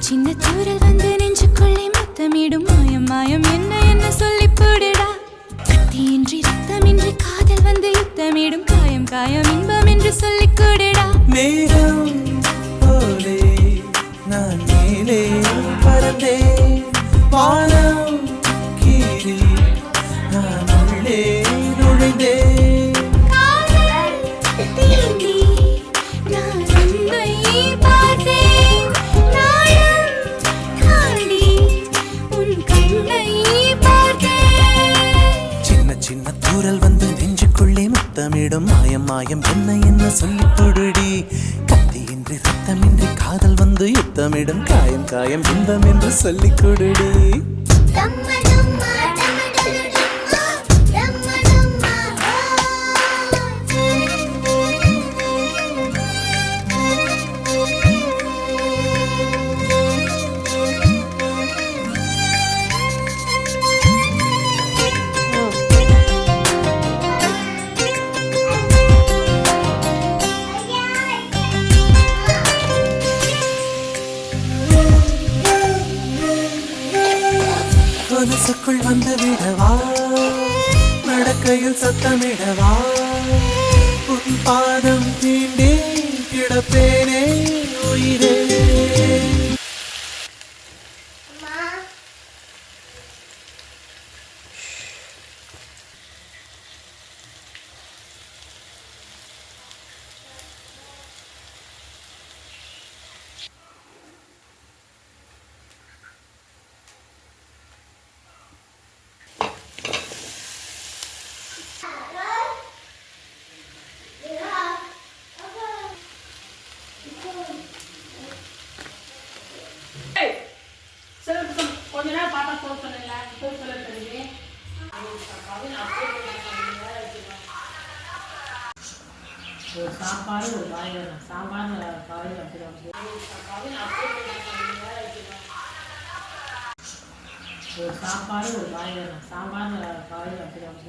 சின்ன தூரல் வந்து நெஞ்சுக்குள்ளே முத்தமிடும் மாயம் மாயம் என்ன என்ன சொல்லி போடுடா கத்தியின்றி ரத்தமின்றி காதல் வந்து யுத்தமிடும் காயம் காயம் இன்பம் என்று சொல்லி கூடுடா மேகம் போலே நான் மேலே பறந்தேன் வானம் கீழே நான் உள்ளே நுழைந்தேன் சின்ன தூரல் வந்து நெஞ்சுக்குள்ளே முத்தமிடும் மாயம் மாயம் என்ன என்ன சொல்லி போடுடி கத்தியின்றி ரத்தமின்றி காதல் வந்து யுத்தமிடும் காயம் காயம் இன்பம் என்று சொல்லி கொடுடி மனசுக்குள் வந்து விடவா நடக்கையில் சத்தமிடவா உன் பாதம் தீண்டே கிடப்பேனே உயிரே ஒரு சாப்பாடு ஒரு காய் வேணும் சாம்பார் காய் வைக்கிறோம் ஒரு சாப்பாடு ஒரு காய் வேணும் சாம்பார் காய் வைக்கிறோம்